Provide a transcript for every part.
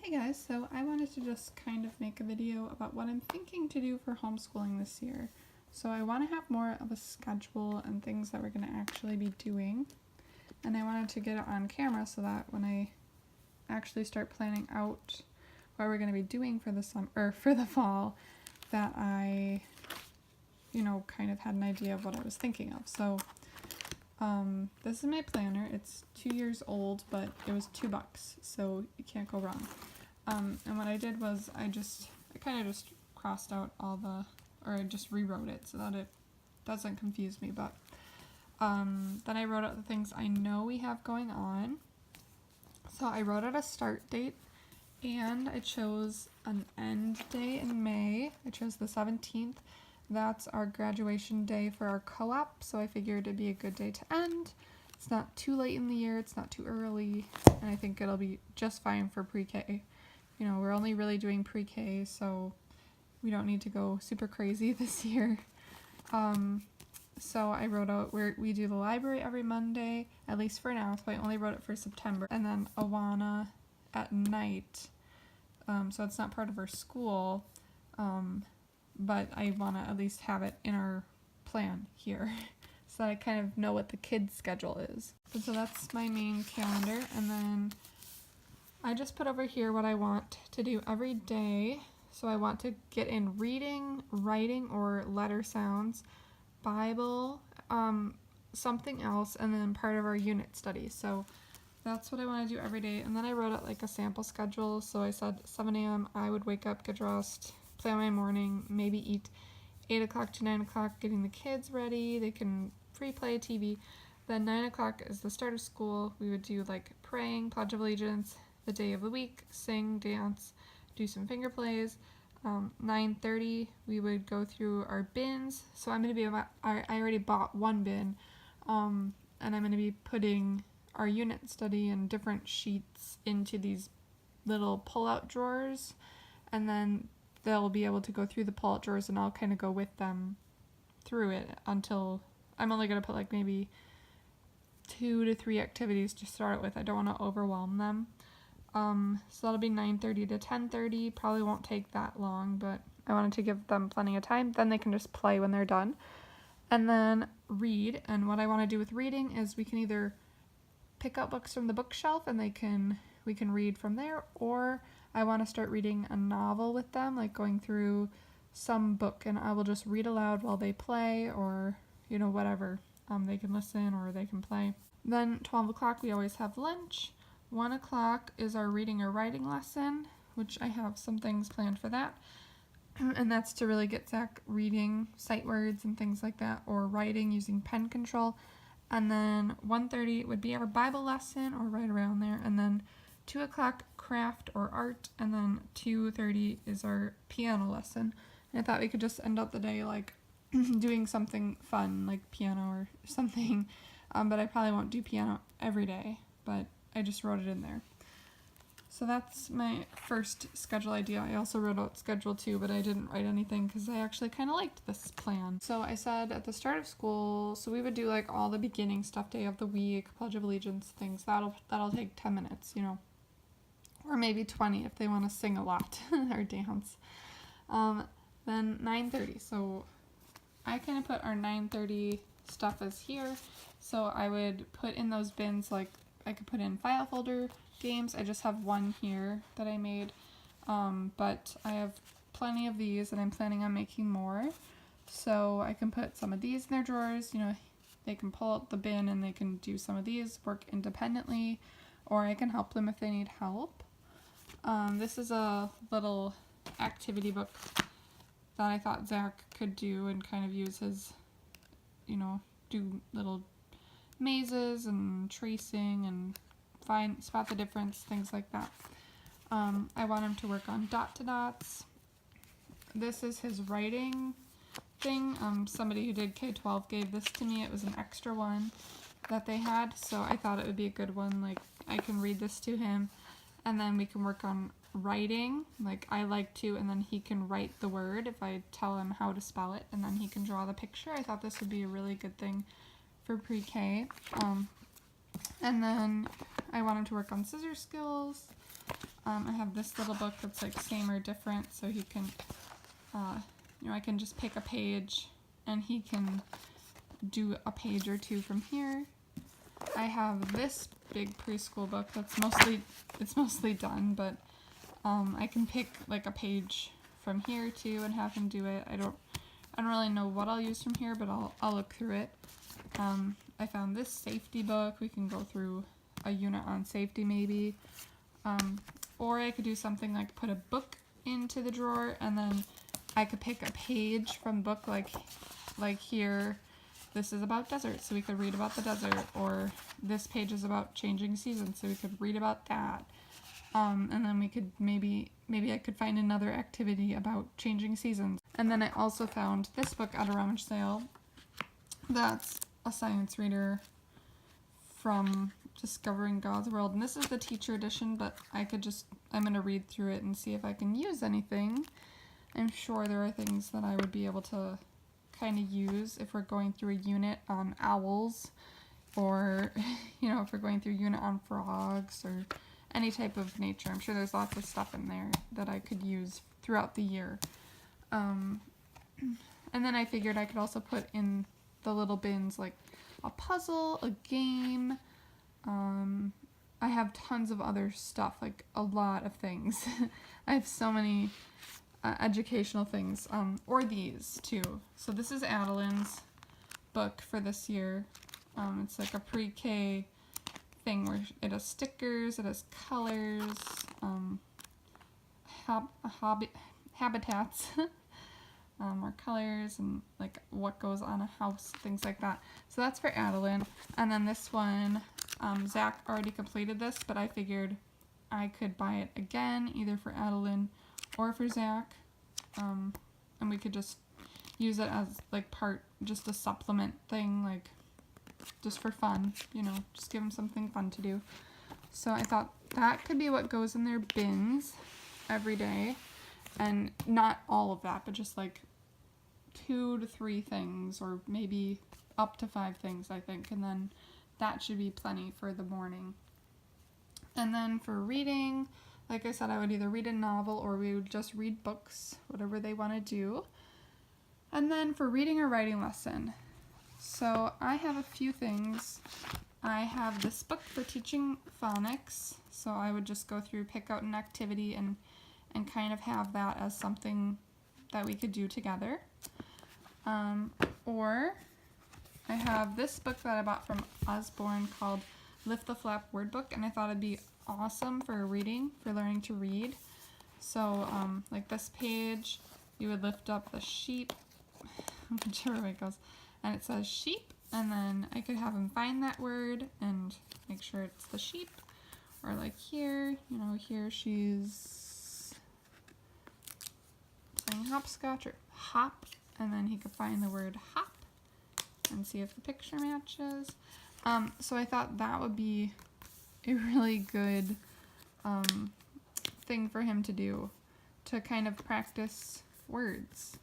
Hey guys, so I wanted to just kind of make a video about what I'm thinking to do for homeschooling this year. So I want to have more of a schedule and things that we're going to actually be doing. And I wanted to get it on camera so that when I actually start planning out what we're going to be doing for the summer or for the fall, that I, kind of had an idea of what I was thinking of. So this is my planner. It's 2 years old, but it was $2, so you can't go wrong. And what I did was I kind of just crossed out I just rewrote it so that it doesn't confuse me, but then I wrote out the things I know we have going on. So I wrote out a start date, and I chose an end day in May. I chose the 17th. That's our graduation day for our co-op, so I figured it'd be a good day to end. It's not too late in the year, it's not too early, and I think it'll be just fine for pre-K. We're only really doing pre-K, so we don't need to go super crazy this year. So I wrote out where we do the library every Monday, at least for now, so I only wrote it for September. And then Awana at night, so it's not part of our school, but I want to at least have it in our plan here so that I kind of know what the kids' schedule is. And so that's my main calendar, and then I just put over here what I want to do every day. So I want to get in reading, writing, or letter sounds, Bible, something else, and then part of our unit study. So that's what I want to do every day. And then I wrote out like a sample schedule. So I said 7 a.m. I would wake up, get dressed, plan my morning, maybe eat 8 o'clock to 9 o'clock, getting the kids ready. They can free play TV. Then 9 o'clock is the start of school. We would do like praying, Pledge of Allegiance, the day of the week, sing, dance, do some finger plays. 9:30 we would go through our bins. So I'm going to be I already bought one bin, and I'm going to be putting our unit study and different sheets into these little pull-out drawers, and then they'll be able to go through the pull-out drawers, and I'll kind of go with them through it until I'm only going to put like maybe 2 to 3 activities to start with. I don't want to overwhelm them. So that'll be 9:30 to 10:30. Probably won't take that long, but I wanted to give them plenty of time. Then they can just play when they're done. And then read. And what I want to do with reading is we can either pick up books from the bookshelf and we can read from there, or I want to start reading a novel with them, like going through some book, and I will just read aloud while they play, or whatever. They can listen or they can play. Then 12 o'clock we always have lunch. 1 o'clock is our reading or writing lesson, which I have some things planned for that. And that's to really get Zach reading sight words and things like that, or writing using pen control. And then 1:30 would be our Bible lesson, or right around there. And then 2 o'clock craft or art, and then 2:30 is our piano lesson. And I thought we could just end up the day like doing something fun, like piano or something. But I probably won't do piano every day, but I just wrote it in there. So that's my first schedule idea. I also wrote out schedule 2, but I didn't write anything because I actually kind of liked this plan. So I said at the start of school, so we would do like all the beginning stuff, day of the week, Pledge of Allegiance, things. That'll take 10 minutes, or maybe 20 if they want to sing a lot or dance. Then 9:30. So I kind of put our 9:30 stuff as here. So I would put in those bins, like I could put in file folder games. I just have one here that I made, but I have plenty of these and I'm planning on making more. So I can put some of these in their drawers. They can pull out the bin and they can do some of these, work independently, or I can help them if they need help. This is a little activity book that I thought Zach could do and kind of use his, do little mazes and tracing and spot the difference, things like that. I want him to work on dot to dots. This is his writing thing. Somebody who did K-12 gave this to me. It was an extra one that they had, so I thought it would be a good one. Like, I can read this to him, and then we can work on writing, like I like to, and then he can write the word if I tell him how to spell it, and then he can draw the picture. I thought this would be a really good thing for pre-K. And then I wanted to work on scissor skills. I have this little book that's like same or different, so he can, I can just pick a page and he can do a page or two from here. I have this big preschool book that's mostly done, but I can pick like a page from here too and have him do it. I don't really know what I'll use from here, but I'll look through it. I found this safety book. We can go through a unit on safety maybe. Or I could do something like put a book into the drawer and then I could pick a page from book like here. This is about desert, so we could read about the desert, or this page is about changing seasons, so we could read about that. And then we could maybe I could find another activity about changing seasons. And then I also found this book at a rummage sale. That's a science reader from Discovering God's World. And this is the teacher edition, but I'm going to read through it and see if I can use anything. I'm sure there are things that I would be able to kind of use if we're going through a unit on owls, or, if we're going through a unit on frogs or any type of nature. I'm sure there's lots of stuff in there that I could use throughout the year. And then I figured I could also put in the little bins like a puzzle, a game. I have tons of other stuff, like a lot of things. I have so many educational things, or these too. So this is Adeline's book for this year. It's like a pre-K thing where it has stickers, it has colors, habitats, or colors, and like what goes on a house, things like that. So that's for Adeline. And then this one, Zach already completed this, but I figured I could buy it again, either for Adeline or for Zach, and we could just use it as like just a supplement thing, like just for fun, just give them something fun to do. So I thought that could be what goes in their bins every day, and not all of that, but just like 2 to 3 things, or maybe up to 5 things, I think, and then that should be plenty for the morning. And then for reading, like I said, I would either read a novel or we would just read books, whatever they want to do. And then for reading or writing lesson, so I have a few things. I have this book for teaching phonics, so I would just go through, pick out an activity, and kind of have that as something that we could do together. Or I have this book that I bought from Osborne called Lift the Flap Word Book, and I thought it'd be awesome for reading, for learning to read. So like this page, you would lift up the sheep, whichever way it goes, and it says sheep, and then I could have him find that word and make sure it's the sheep. Or like here, here she's playing hopscotch or hop, and then he could find the word hop and see if the picture matches. So I thought that would be a really good thing for him to do, to kind of practice words.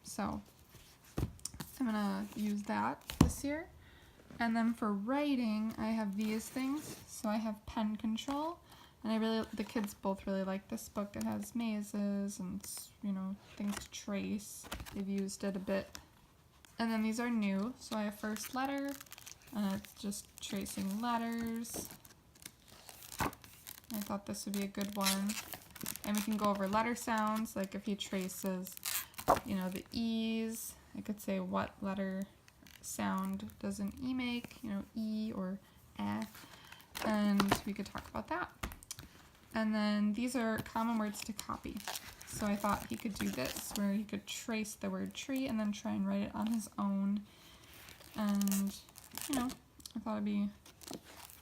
So I'm gonna use that this year. And then for writing, I have these things. So I have pen control, and the kids both really like this book. It has mazes and, things to trace. They've used it a bit. And then these are new. So I have first letter, and it's just tracing letters. I thought this would be a good one. And we can go over letter sounds, like if he traces, the E's, I could say what letter sound does an E make, E or eh, and we could talk about that. And then these are common words to copy. So I thought he could do this, where he could trace the word tree and then try and write it on his own. And, I thought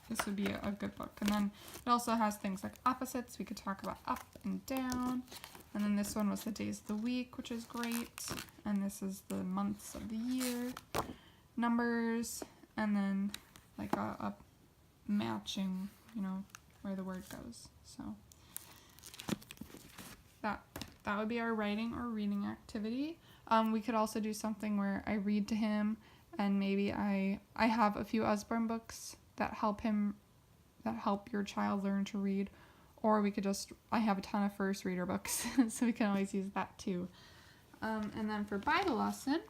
this would be a good book. And then it also has things like opposites. We could talk about up and down. And then this one was the days of the week, which is great. And this is the months of the year, numbers, and then like a matching, where the word goes. So that would be our writing or reading activity. We could also do something where I read to him, and maybe I have a few Osborne books that help your child learn to read, or we could just, I have a ton of first reader books, so we can always use that too. And then for Bible lesson,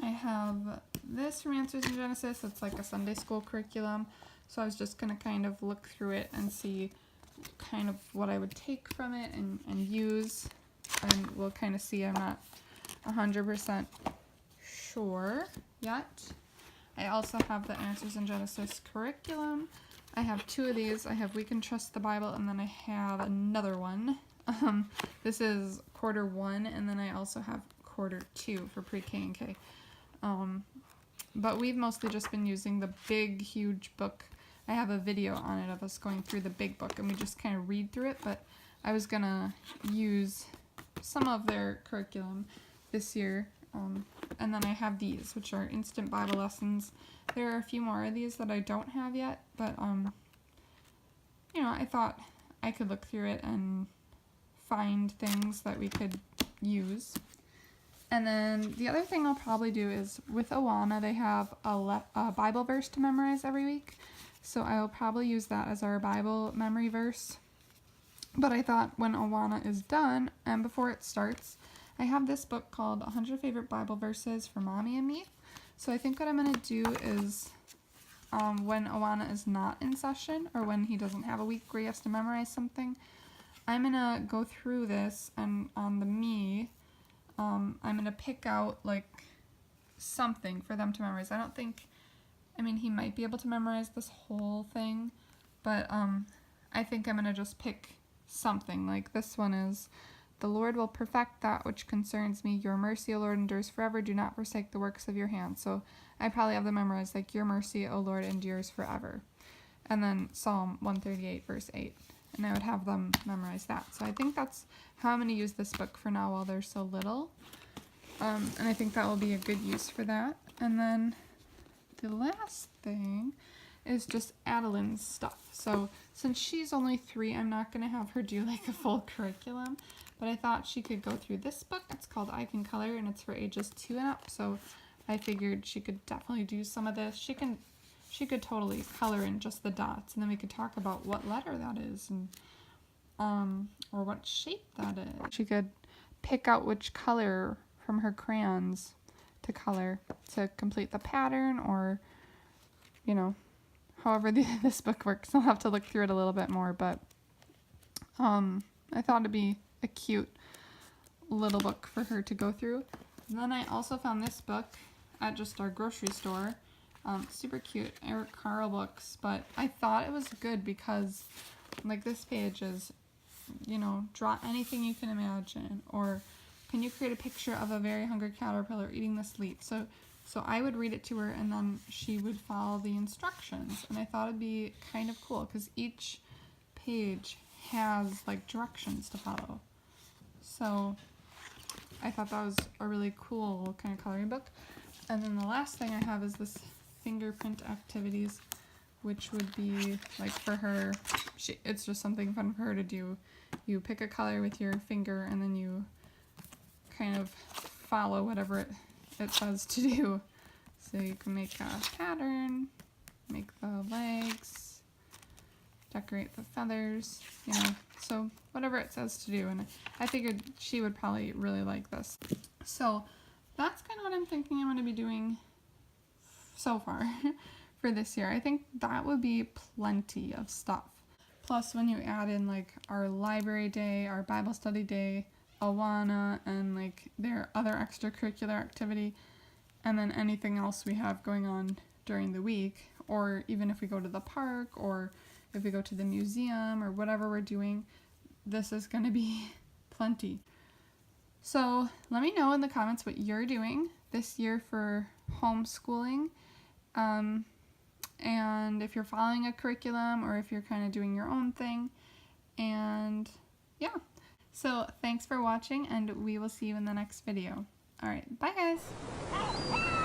I have this from Answers in Genesis. It's like a Sunday school curriculum. So I was just going to kind of look through it and see kind of what I would take from it and use. And we'll kind of see. I'm not 100% sure yet. I also have the Answers in Genesis curriculum. I have two of these. I have We Can Trust the Bible, and then I have another one. This is quarter 1, and then I also have quarter 2 for pre-K and K. But we've mostly just been using the big, huge book. I have a video on it of us going through the big book, and we just kind of read through it, but I was gonna use some of their curriculum this year. And then I have these, which are instant Bible lessons. There are a few more of these that I don't have yet, but, you know, I thought I could look through it and find things that we could use. And then the other thing I'll probably do is with Awana, they have a Bible verse to memorize every week. So I'll probably use that as our Bible memory verse. But I thought when Awana is done, and before it starts, I have this book called 100 Favorite Bible Verses for Mommy and Me. So I think what I'm going to do is when Awana is not in session, or when he doesn't have a week where he has to memorize something, I'm going to go through this, and on the Me, I'm going to pick out like something for them to memorize. I mean, he might be able to memorize this whole thing, but I think I'm going to just pick something. Like this one is, the Lord will perfect that which concerns me. Your mercy, O Lord, endures forever. Do not forsake the works of your hands. So I probably have them memorized, like, your mercy, O Lord, endures forever. And then Psalm 138, verse 8. And I would have them memorize that. So I think that's how I'm going to use this book for now while they're so little. And I think that will be a good use for that. And then the last thing is just Adeline's stuff. So since she's only 3, I'm not going to have her do like a full curriculum. But I thought she could go through this book. It's called I Can Color, and it's for ages 2 and up. So I figured she could definitely do some of this. She could totally color in just the dots, and then we could talk about what letter that is, and or what shape that is. She could pick out which color from her crayons to color to complete the pattern, or, you know, however this book works. I'll have to look through it a little bit more, but I thought it'd be a cute little book for her to go through. And then I also found this book at just our grocery store. Super cute, Eric Carle books, but I thought it was good because, like, this page is, you know, draw anything you can imagine, or can you create a picture of a very hungry caterpillar eating this leaf? So I would read it to her, and then she would follow the instructions, and I thought it'd be kind of cool because each page has like directions to follow. So I thought that was a really cool kind of coloring book. And then the last thing I have is this fingerprint activities, which would be like for her, it's just something fun for her to do. You pick a color with your finger, and then you kind of follow whatever it says to do. So you can make a pattern, make the legs, decorate the feathers, you know, so whatever it says to do. And I figured she would probably really like this. So that's kind of what I'm thinking I'm going to be doing so far for this year. I think that would be plenty of stuff. Plus, when you add in like our library day, our Bible study day, Awana, and like their other extracurricular activity, and then anything else we have going on during the week, or even if we go to the park, or if we go to the museum, or whatever we're doing, this is going to be plenty. So let me know in the comments what you're doing this year for homeschooling, and if you're following a curriculum, or if you're kind of doing your own thing. And yeah, so thanks for watching, and we will see you in the next video. All right, bye guys.